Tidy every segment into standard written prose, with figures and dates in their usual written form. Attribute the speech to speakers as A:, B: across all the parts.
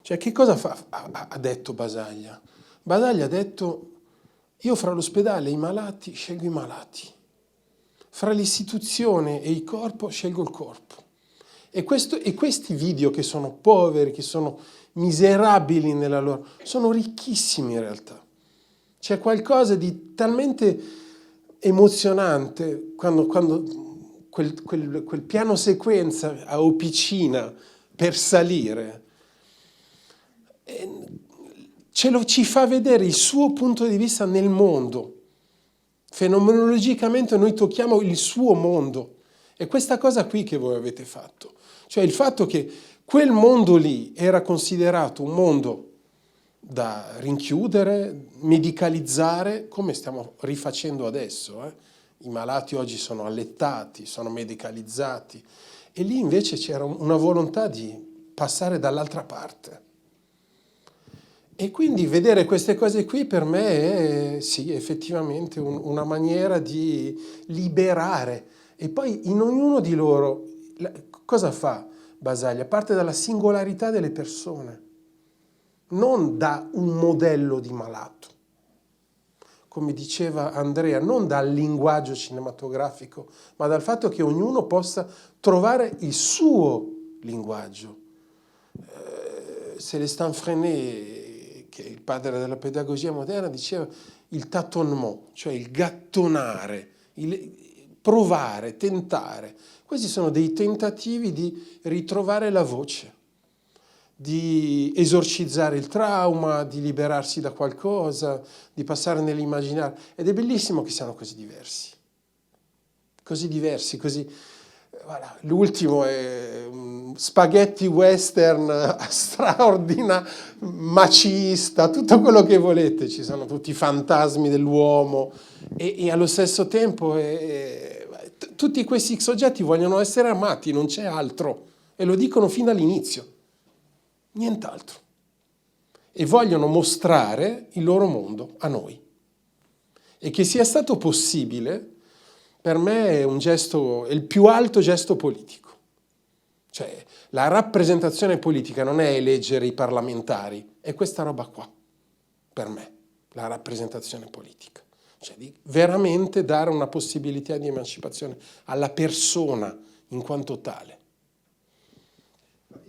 A: Cioè, che cosa ha detto Basaglia? Basaglia ha detto: io fra l'ospedale e i malati scelgo i malati, fra l'istituzione e il corpo scelgo il corpo. E questi video che sono poveri, che sono miserabili nella loro, sono ricchissimi in realtà. C'è qualcosa di talmente emozionante quando quel piano sequenza a Opicina per salire ci fa vedere il suo punto di vista nel mondo. Fenomenologicamente noi tocchiamo il suo mondo. È questa cosa qui che voi avete fatto. Cioè il fatto che quel mondo lì era considerato un mondo da rinchiudere, medicalizzare, come stiamo rifacendo adesso. I malati oggi sono allettati, sono medicalizzati. E lì invece c'era una volontà di passare dall'altra parte. E quindi vedere queste cose qui per me è, sì, effettivamente una maniera di liberare. E poi in ognuno di loro, cosa fa Basaglia? Parte dalla singolarità delle persone, non da un modello di malato. Come diceva Andrea, non dal linguaggio cinematografico, ma dal fatto che ognuno possa trovare il suo linguaggio. Célestin Freinet, che è il padre della pedagogia moderna, diceva il tâtonnement, cioè il gattonare, il provare, tentare. Questi sono dei tentativi di ritrovare la voce, di esorcizzare il trauma, di liberarsi da qualcosa, di passare nell'immaginario. Ed è bellissimo che siano così diversi. Così diversi, così... Voilà. L'ultimo è spaghetti western straordinario, macista, tutto quello che volete, ci sono tutti i fantasmi dell'uomo e allo stesso tempo tutti questi soggetti vogliono essere amati, non c'è altro, e lo dicono fin dall'inizio, nient'altro, e vogliono mostrare il loro mondo a noi. E che sia stato possibile, per me è un gesto, è il più alto gesto politico. Cioè, la rappresentazione politica non è eleggere i parlamentari, è questa roba qua, per me, la rappresentazione politica. Cioè, di veramente dare una possibilità di emancipazione alla persona in quanto tale.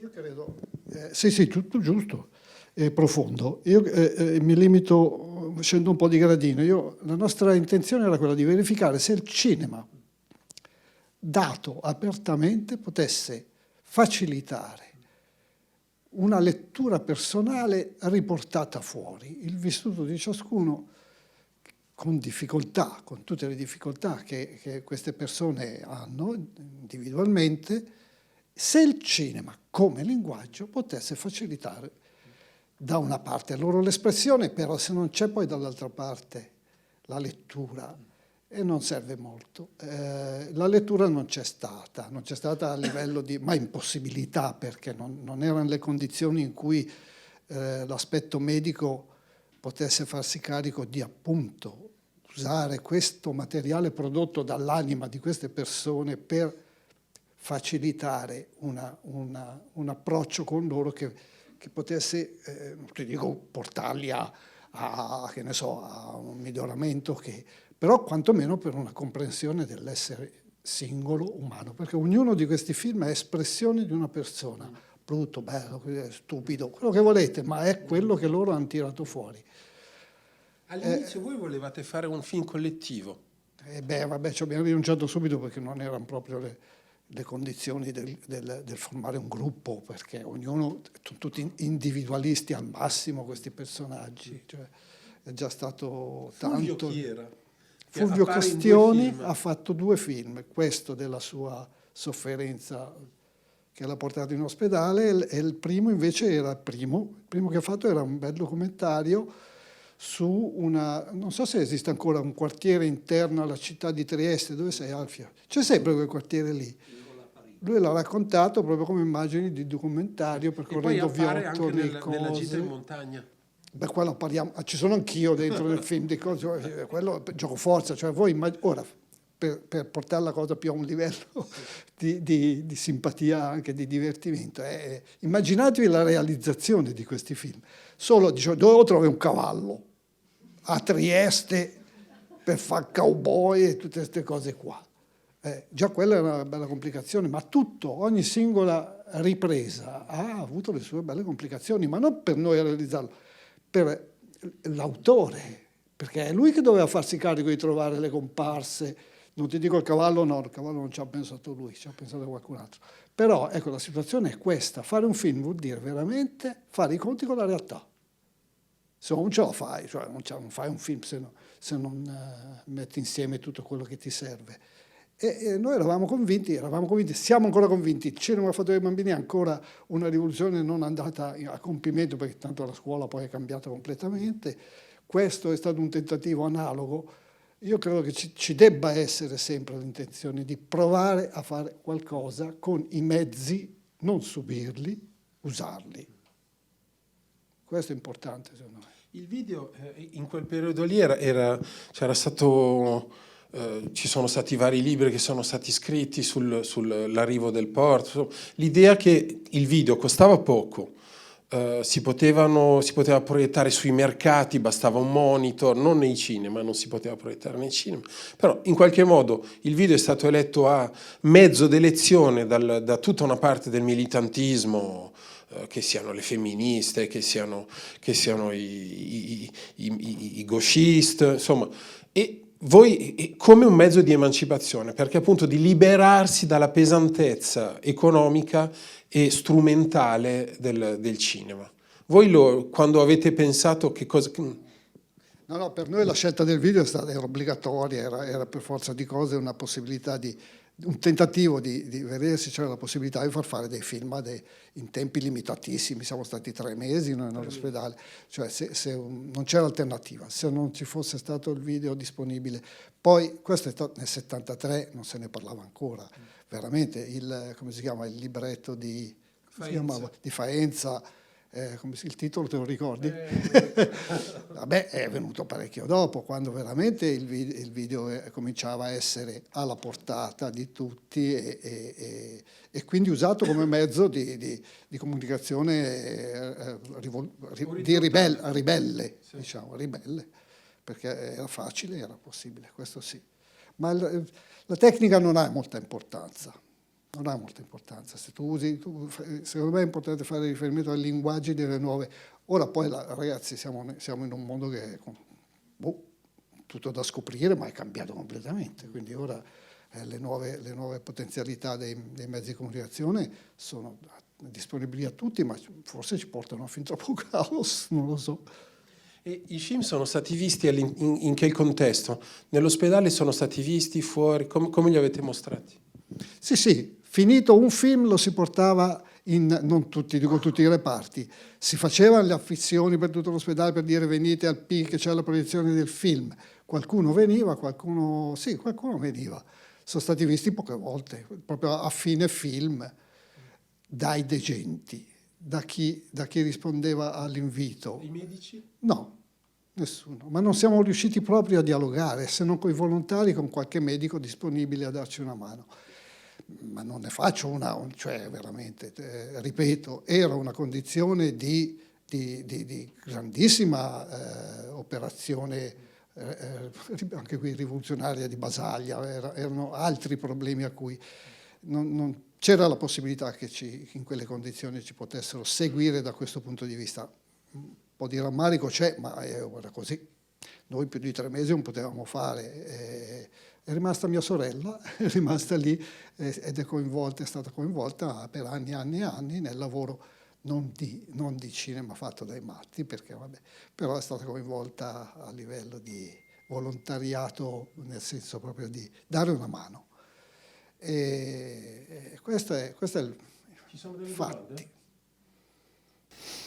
B: Io credo, sì, tutto giusto, è profondo. Io mi limito, scendo un po' di gradino. La nostra intenzione era quella di verificare se il cinema, dato apertamente, potesse facilitare una lettura personale riportata fuori, il vissuto di ciascuno con difficoltà, con tutte le difficoltà che queste persone hanno individualmente, se il cinema come linguaggio potesse facilitare da una parte loro l'espressione, però se non c'è poi dall'altra parte la lettura, e non serve molto. La lettura non c'è stata a livello di, ma impossibilità, perché non erano le condizioni in cui l'aspetto medico potesse farsi carico di appunto usare questo materiale prodotto dall'anima di queste persone per facilitare un approccio con loro che potesse, ti dico, portarli che ne so, a un miglioramento però quantomeno per una comprensione dell'essere singolo umano, perché ognuno di questi film è espressione di una persona, brutto, bello, stupido, quello che volete, ma è quello che loro hanno tirato fuori.
A: All'inizio voi volevate fare un film collettivo.
B: Vabbè, ci abbiamo rinunciato subito perché non erano proprio le condizioni del formare un gruppo, perché ognuno, tutti individualisti al massimo questi personaggi, cioè, è già stato
A: Fulvio
B: tanto...
A: chi era?
B: Fulvio Castioni ha fatto 2 film, questo della sua sofferenza che l'ha portato in ospedale, e il primo invece era il primo che ha fatto era un bel documentario su non so se esiste ancora un quartiere interno alla città di Trieste, dove sei Alfio? C'è sempre quel quartiere lì. Lui l'ha raccontato proprio come immagini di documentario, percorrendo viottoli,
A: anche nella gita in montagna.
B: Beh, quello parliamo, ci sono anch'io dentro nel film di cose, quello gioco forza, cioè voi ora per portare la cosa più a un livello di simpatia, anche di divertimento. Immaginatevi la realizzazione di questi film. Solo dove trovi un cavallo? A Trieste per fare cowboy e tutte queste cose qua. Già quella è una bella complicazione, ma ogni singola ripresa ha avuto le sue belle complicazioni, ma non per noi a realizzarlo, per l'autore, perché è lui che doveva farsi carico di trovare le comparse. Non ti dico il cavallo, no, il cavallo non ci ha pensato lui, ci ha pensato qualcun altro. Però ecco, la situazione è questa: fare un film vuol dire veramente fare i conti con la realtà. Se non ce la fai, cioè non fai un film se non metti insieme tutto quello che ti serve. E noi eravamo convinti, siamo ancora convinti, il cinema fatto dai bambini è ancora una rivoluzione non andata a compimento, perché tanto la scuola poi è cambiata completamente. Questo è stato un tentativo analogo. Io credo che ci debba essere sempre l'intenzione di provare a fare qualcosa con i mezzi, non subirli, usarli. Questo è importante, secondo me.
A: Il video in quel periodo lì c'era stato... ci sono stati vari libri che sono stati scritti sull'arrivo del porto. L'idea che il video costava poco, si poteva proiettare sui mercati, bastava un monitor, non nei cinema, non si poteva proiettare nei cinema, però in qualche modo il video è stato eletto a mezzo d'elezione da tutta una parte del militantismo, che siano le femministe, che siano i gauchiste, insomma, e voi come un mezzo di emancipazione, perché appunto di liberarsi dalla pesantezza economica e strumentale del cinema. Voi quando avete pensato che cosa...
B: No, per noi la scelta del video era obbligatoria, era per forza di cose una possibilità un tentativo di vedere se c'era la possibilità di far fare dei film in tempi limitatissimi. Siamo stati 3 mesi noi nell'ospedale, cioè se non c'era alternativa, se non ci fosse stato il video disponibile. Poi questo è stato nel 73, non se ne parlava ancora, veramente come si chiama, il libretto di Faenza. Il titolo te lo ricordi? Vabbè, è venuto parecchio dopo, quando veramente il video cominciava a essere alla portata di tutti e quindi usato come mezzo di comunicazione ribelle, sì. Diciamo, ribelle, perché era facile, era possibile, questo sì. Ma la tecnica non ha molta importanza. Non ha molta importanza. Se tu usi, secondo me è importante fare riferimento ai linguaggi delle nuove. Ora poi, ragazzi, siamo in un mondo che è tutto da scoprire, ma è cambiato completamente. Quindi ora le nuove potenzialità dei mezzi di comunicazione sono disponibili a tutti, ma forse ci portano a fin troppo caos, non lo so.
A: E i film sono stati visti in che contesto? Nell'ospedale sono stati visti fuori? Come li avete mostrati?
B: Sì. Finito un film lo si portava non tutti, dico tutti i reparti, si facevano le affissioni per tutto l'ospedale per dire venite al P che c'è la proiezione del film. Qualcuno veniva, qualcuno veniva. Sono stati visti poche volte, proprio a fine film, dai degenti, da chi rispondeva all'invito.
A: I medici?
B: No, nessuno. Ma non siamo riusciti proprio a dialogare, se non con i volontari, con qualche medico disponibile a darci una mano. Ma non ne faccio cioè veramente, ripeto, era una condizione di grandissima operazione, anche qui rivoluzionaria di Basaglia, erano altri problemi a cui non c'era la possibilità che in quelle condizioni ci potessero seguire da questo punto di vista. Un po' di rammarico c'è, ma era così. Noi più di 3 mesi non potevamo fare. È rimasta mia sorella, è rimasta lì ed è stata coinvolta per anni e anni e anni nel lavoro non di cinema fatto dai matti, perché però è stata coinvolta a livello di volontariato, nel senso proprio di dare una mano. E questo è il
A: Ci sono delle
B: fatti.
A: domande?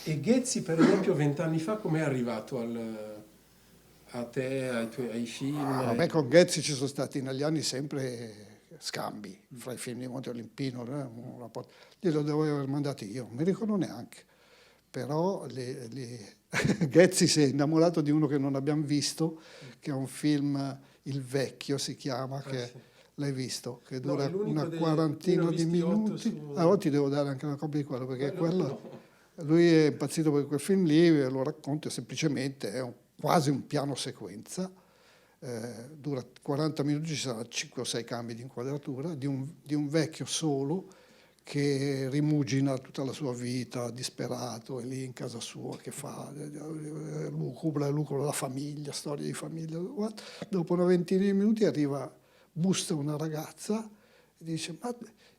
A: E Ghezzi, per esempio, 20 anni fa, com'è arrivato a te, ai film?
B: Con Ghezzi ci sono stati negli anni sempre scambi fra i film di Monte Olimpino, glielo devo aver mandati io, non mi ricordo neanche, però Ghezzi si è innamorato di uno che non abbiamo visto, che è un film, Il Vecchio si chiama, che l'hai visto, che
A: No,
B: dura
A: è l'unico
B: una
A: ne ho
B: quarantina di
A: visti 8
B: minuti.
A: su...
B: Allora ti devo dare anche una copia di quello, perché
A: Quello
B: quello,
A: no.
B: lui è impazzito per quel film lì, e lo racconta semplicemente, è quasi un piano sequenza, dura 40 minuti, ci saranno 5 o 6 cambi di inquadratura, di un vecchio solo che rimugina tutta la sua vita, disperato, è lì in casa sua che fa, lucubra la famiglia, storia di famiglia. Dopo una ventina di minuti busta una ragazza e dice: ma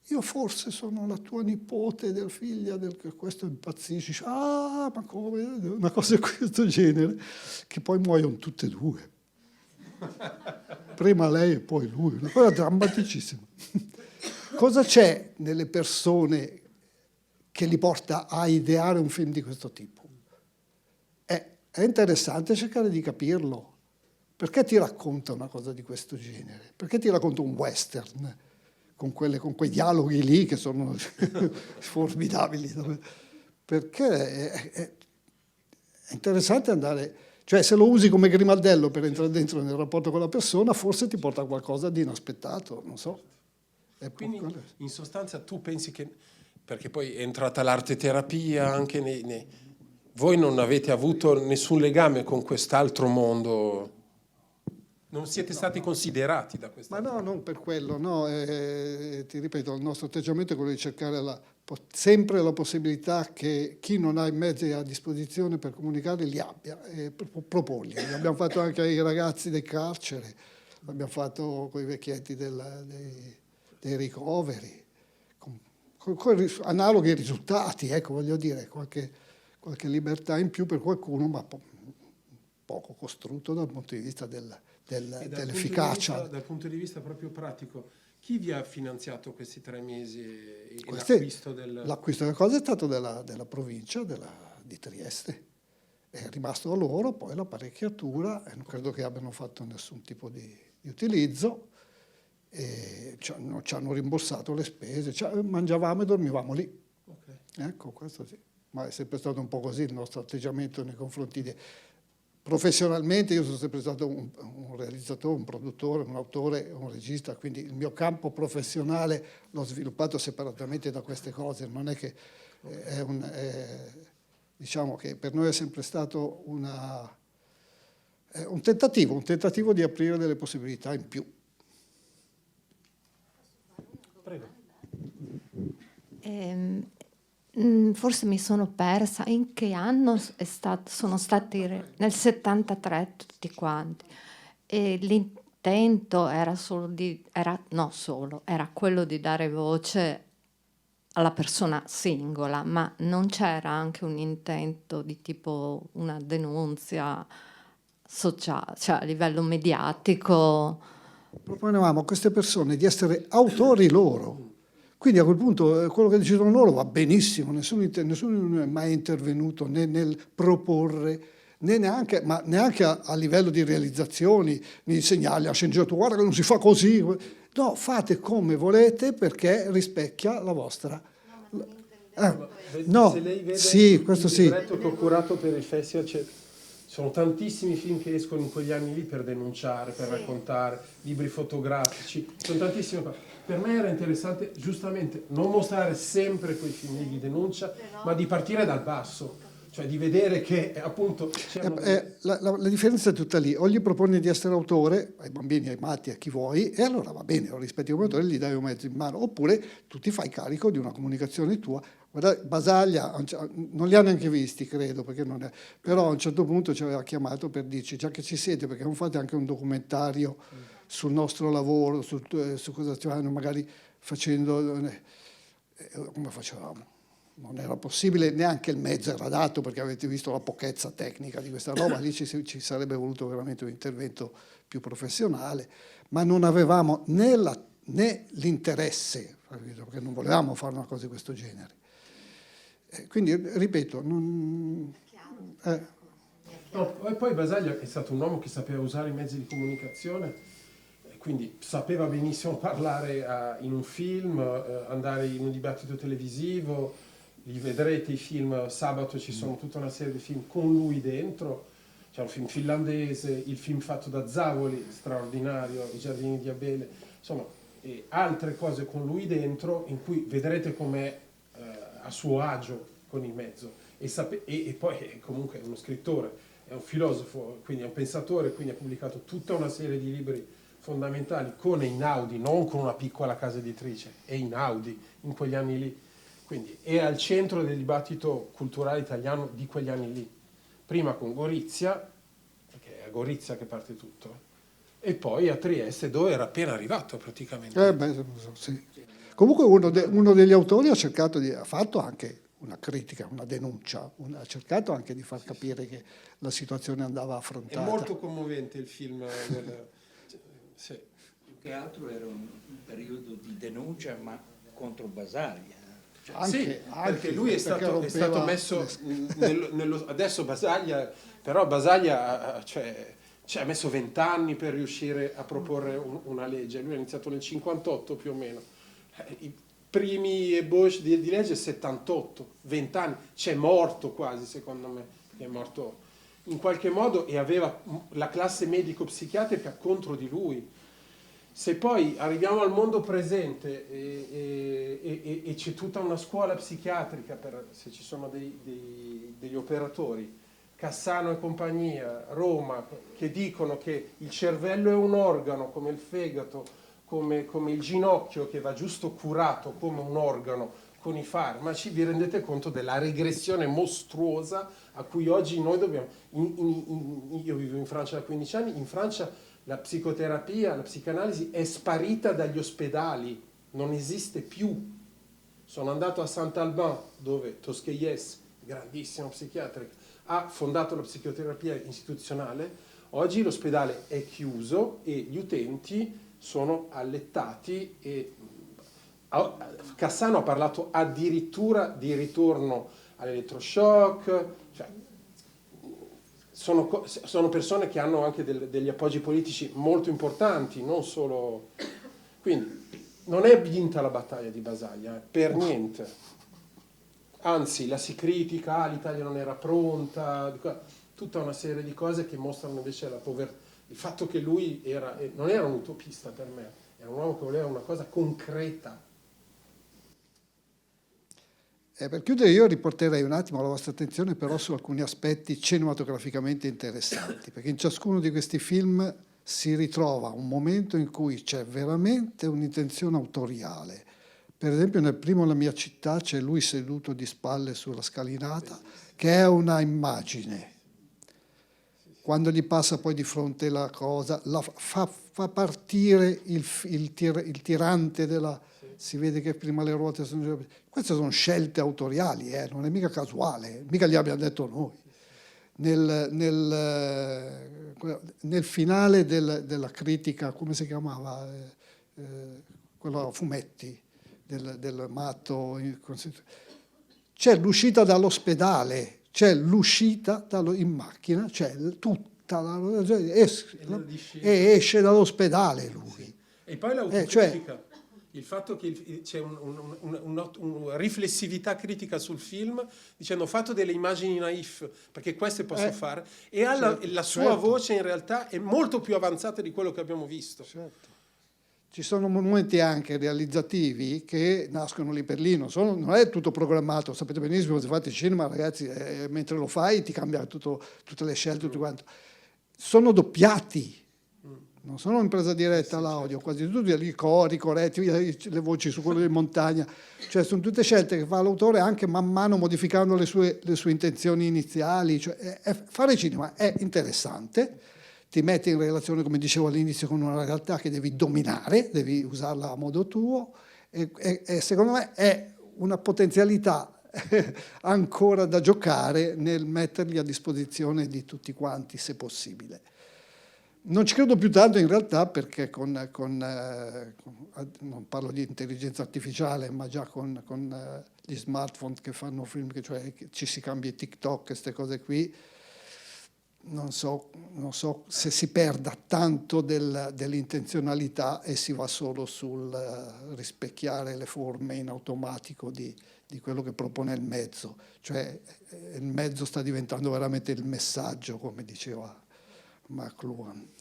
B: io forse sono la tua nipote del figlio del... Questo impazzisce, dice: ah, ma come? Una cosa di questo genere, che poi muoiono tutte e due. Prima lei e poi lui, una cosa drammaticissima. Cosa c'è nelle persone che li porta a ideare un film di questo tipo? È interessante cercare di capirlo. Perché ti racconta una cosa di questo genere? Perché ti racconta un western con quei dialoghi lì che sono formidabili? Perché è interessante andare... Cioè, se lo usi come grimaldello per entrare dentro nel rapporto con la persona, forse ti porta a qualcosa di inaspettato, non so.
A: Quindi, in sostanza, tu pensi che... Perché poi è entrata l'arte terapia anche Voi non avete avuto nessun legame con quest'altro mondo? Non siete stati considerati da questa...
B: Ma no, non per quello, no. Ti ripeto, il nostro atteggiamento è quello di cercare sempre la possibilità che chi non ha i mezzi a disposizione per comunicare li abbia e proporli. L'abbiamo fatto anche ai ragazzi del carcere, l'abbiamo fatto con i vecchietti dei ricoveri, con analoghi risultati, ecco, voglio dire, qualche libertà in più per qualcuno, ma poco costrutto dal punto di vista dell'efficacia.
A: Dal punto di vista proprio pratico, chi vi ha finanziato questi 3 mesi e
B: L'acquisto delle cose è stato della provincia di Trieste. È rimasto a loro poi l'apparecchiatura e non credo che abbiano fatto nessun tipo di utilizzo. E ci hanno rimborsato le spese, mangiavamo e dormivamo lì.
A: Okay.
B: Ecco, questo sì. Ma è sempre stato un po' così il nostro atteggiamento nei confronti di... Professionalmente io sono sempre stato un realizzatore, un produttore, un autore, un regista, quindi il mio campo professionale l'ho sviluppato separatamente da queste cose, non è che diciamo che per noi è sempre stato un tentativo di aprire delle possibilità in più.
A: Prego.
C: Forse mi sono persa. In che anno sono stati nel 73 tutti quanti, e l'intento era era quello di dare voce alla persona singola, ma non c'era anche un intento di tipo una denunzia sociale, cioè a livello mediatico.
B: Proponevamo a queste persone di essere autori loro. Quindi a quel punto quello che decidono loro va benissimo, nessuno è mai intervenuto né nel proporre, né neanche a livello di realizzazioni, di insegnargli a sceneggiatura, guarda che non si fa così. No, fate come volete perché rispecchia la vostra...
A: Se lei vede
B: sì, questo
A: il
B: sì.
A: libretto che ho curato per il festival, sono tantissimi film che escono in quegli anni lì per denunciare, per raccontare, libri fotografici, sono tantissime cose. Per me era interessante giustamente non mostrare sempre quei film lì di denuncia, ma di partire dal basso, cioè di vedere che appunto
B: la differenza è tutta lì. O gli proponi di essere autore ai bambini, ai matti, a chi vuoi, e allora va bene, lo rispetti come autore, gli dai un mezzo in mano, oppure tu ti fai carico di una comunicazione tua. Guarda, Basaglia non li ha neanche visti, credo, perché non è, però a un certo punto ci aveva chiamato per dirci: già che ci siete, perché non fate anche un documentario sul nostro lavoro, su cosa stiamo magari facendo, come facevamo? Non era possibile, neanche il mezzo era adatto, perché avete visto la pochezza tecnica di questa roba, lì ci sarebbe voluto veramente un intervento più professionale, ma non avevamo né l'interesse, perché non volevamo fare una cosa di questo genere. Quindi, ripeto,
A: No, e poi Basaglia è stato un uomo che sapeva usare i mezzi di comunicazione, quindi sapeva benissimo parlare in un film, andare in un dibattito televisivo. Li vedrete i film, sabato ci sono tutta una serie di film con lui dentro, c'è un film finlandese, il film fatto da Zavoli, straordinario, I giardini di Abele, insomma e altre cose con lui dentro, in cui vedrete com'è a suo agio con il mezzo, e poi è comunque uno scrittore, è un filosofo, quindi è un pensatore, quindi ha pubblicato tutta una serie di libri fondamentali con Einaudi, non con una piccola casa editrice, Einaudi in quegli anni lì. Quindi è al centro del dibattito culturale italiano di quegli anni lì. Prima con Gorizia, perché è a Gorizia che parte tutto, e poi a Trieste, dove era appena arrivato praticamente.
B: Sì. Comunque uno degli autori ha fatto anche una critica, una denuncia, ha cercato anche di far capire che la situazione andava affrontata.
A: È molto commovente il film. Sì.
D: Più che altro era un periodo di denuncia, ma contro Basaglia.
A: Sì, perché lui è stato messo adesso Basaglia, però Basaglia ha messo 20 anni per riuscire a proporre una legge. Lui ha iniziato nel 58 più o meno. I primi ebauche di legge 78, 20 anni. C'è morto quasi, secondo me, perché è morto in qualche modo e aveva la classe medico-psichiatrica contro di lui. Se poi arriviamo al mondo presente e c'è tutta una scuola psichiatrica, se ci sono degli operatori, Cassano e compagnia, Roma, che dicono che il cervello è un organo come il fegato, come il ginocchio, che va giusto curato come un organo con i farmaci, vi rendete conto della regressione mostruosa a cui oggi noi dobbiamo... Io vivo in Francia da 15 anni, in Francia la psicoterapia, la psicanalisi è sparita dagli ospedali, non esiste più. Sono andato a Saint-Alban, dove Tosquelles, grandissimo psichiatra, ha fondato la psicoterapia istituzionale. Oggi l'ospedale è chiuso e gli utenti sono allettati e Cassano ha parlato addirittura di ritorno all'elettroshock. Cioè, sono persone che hanno anche degli appoggi politici molto importanti, non solo... Quindi non è vinta la battaglia di Basaglia, per niente. Anzi, la si critica, l'Italia non era pronta, tutta una serie di cose che mostrano invece la povertà. Il fatto che lui non era un utopista per me, era un uomo che voleva una cosa concreta.
B: Per chiudere io riporterei un attimo la vostra attenzione però su alcuni aspetti cinematograficamente interessanti, perché in ciascuno di questi film si ritrova un momento in cui c'è veramente un'intenzione autoriale. Per esempio nel primo La mia città c'è lui seduto di spalle sulla scalinata, che è una immagine. Quando gli passa poi di fronte la cosa, fa partire il tirante della... Si vede che prima le ruote sono... Queste sono scelte autoriali, non è mica casuale, mica gli abbiamo detto noi. Nel finale della critica, come si chiamava? Quello a fumetti, del matto, c'è l'uscita dall'ospedale, c'è l'uscita in macchina, c'è tutta e esce dall'ospedale lui.
A: E poi l'autocritica. Il fatto che c'è una riflessività critica sul film, dicendo ho fatto delle immagini naif, perché queste posso fare, e la sua voce in realtà è molto più avanzata di quello che abbiamo visto.
B: Certo. Ci sono momenti anche realizzativi che nascono lì per lì, non è tutto programmato, sapete benissimo, se fate cinema ragazzi, mentre lo fai ti cambia tutte le scelte, tutto quanto. Sono doppiati. Non sono in presa diretta l'audio, quasi tutti i cori, corretti, le voci su quello di montagna, cioè sono tutte scelte che fa l'autore anche man mano modificando le sue intenzioni iniziali. Cioè, fare cinema è interessante, ti metti in relazione, come dicevo all'inizio, con una realtà che devi dominare, devi usarla a modo tuo e secondo me è una potenzialità ancora da giocare nel metterli a disposizione di tutti quanti, se possibile. Non ci credo più tanto in realtà perché non parlo di intelligenza artificiale, ma già con gli smartphone che fanno film, cioè che ci si cambia TikTok, queste cose qui, non so se si perda tanto dell'intenzionalità e si va solo sul rispecchiare le forme in automatico di quello che propone il mezzo. Cioè il mezzo sta diventando veramente il messaggio, come diceva McLuhan.